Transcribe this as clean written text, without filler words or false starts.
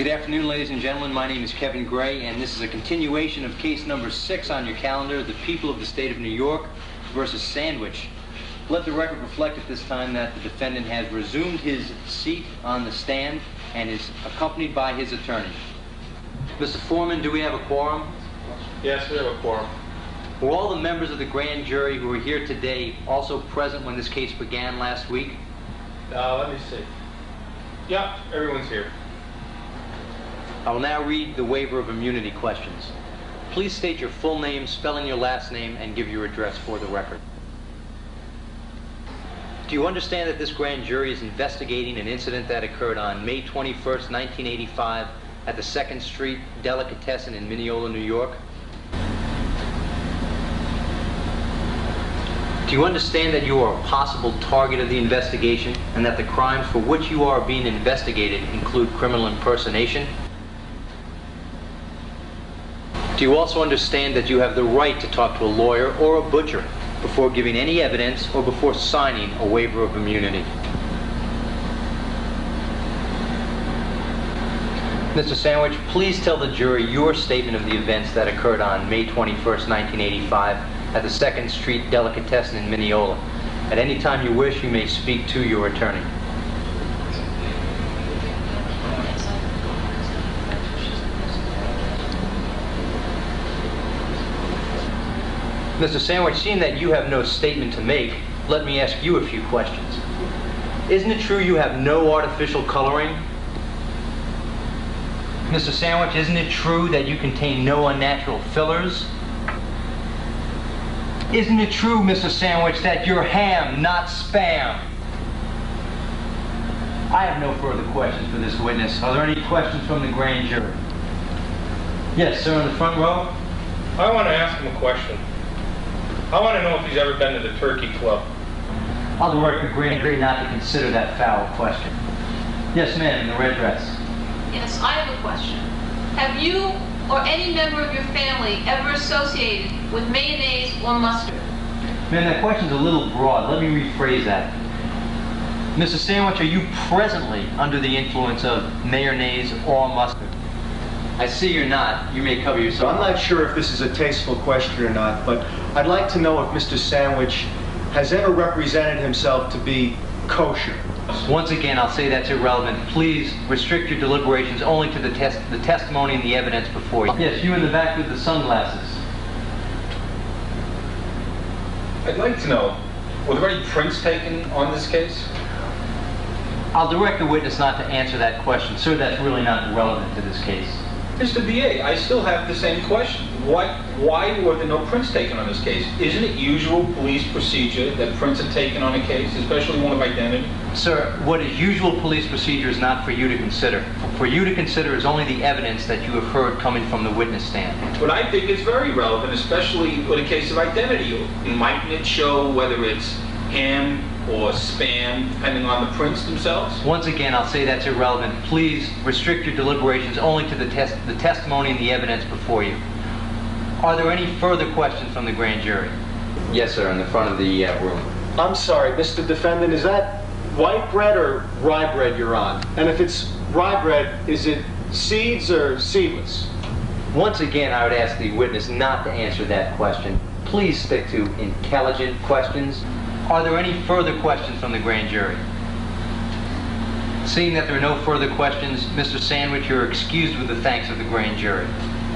Good afternoon, ladies and gentlemen. My name is Kevin Gray, and this is a continuation of case number 6 on your calendar, the people of the state of New York versus Sandwich. Let the record reflect at this time that the defendant has resumed his seat on the stand and is accompanied by his attorney. Mr. Foreman, do we have a quorum? Yes, we have a quorum. Were all the members of the grand jury who are here today also present when this case began last week? Let me see. Yeah, everyone's here. I will now read the waiver of immunity questions. Please state your full name, spelling your last name, and give your address for the record. Do you understand that this grand jury is investigating an incident that occurred on May 21st, 1985 at the 2nd Street Delicatessen in Mineola, New York? Do you understand that you are a possible target of the investigation and that the crimes for which you are being investigated include criminal impersonation? Do you also understand that you have the right to talk to a lawyer or a butcher before giving any evidence or before signing a waiver of immunity? Mr. Sandwich, please tell the jury your statement of the events that occurred on May 21st, 1985 at the 2nd Street Delicatessen in Mineola. At any time you wish, you may speak to your attorney. Mr. Sandwich, seeing that you have no statement to make, let me ask you a few questions. Isn't it true you have no artificial coloring? Mr. Sandwich, isn't it true that you contain no unnatural fillers? Isn't it true, Mr. Sandwich, that you're ham, not spam? I have no further questions for this witness. Are there any questions from the grand jury? Yes, sir, in the front row. I want to ask him a question. I want to know if he's ever been to the Turkey Club. I'll direct the grand jury not to consider that foul question. Yes, ma'am, in the red dress. Yes, I have a question. Have you or any member of your family ever associated with mayonnaise or mustard? Ma'am, that question's a little broad. Let me rephrase that. Mr. Sandwich, are you presently under the influence of mayonnaise or mustard? I see you're not. You may cover So yourself. I'm not sure if this is a tasteful question or not, but I'd like to know if Mr. Sandwich has ever represented himself to be kosher. Once again, I'll say that's irrelevant. Please restrict your deliberations only to the testimony and the evidence before you. Yes, you in the back with the sunglasses. I'd like to know, were there any prints taken on this case? I'll direct the witness not to answer that question. Sir, that's really not relevant to this case. Mr. DA, I still have the same question. Why were there no prints taken on this case? Isn't it usual police procedure that prints are taken on a case, especially one of identity? Sir, what is usual police procedure is not for you to consider. For you to consider is only the evidence that you have heard coming from the witness stand. But I think it's very relevant, especially with a case of identity. Mightn't it show whether it's ham or spam, depending on the prints themselves? Once again, I'll say that's irrelevant. Please restrict your deliberations only to the testimony and the evidence before you. Are there any further questions from the grand jury? Yes, sir, in the front of the room. I'm sorry, Mr. Defendant, is that white bread or rye bread you're on? And if it's rye bread, is it seeds or seedless? Once again, I would ask the witness not to answer that question. Please stick to intelligent questions. Are there any further questions from the grand jury? Seeing that there are no further questions, Mr. Sandwich, you're excused with the thanks of the grand jury.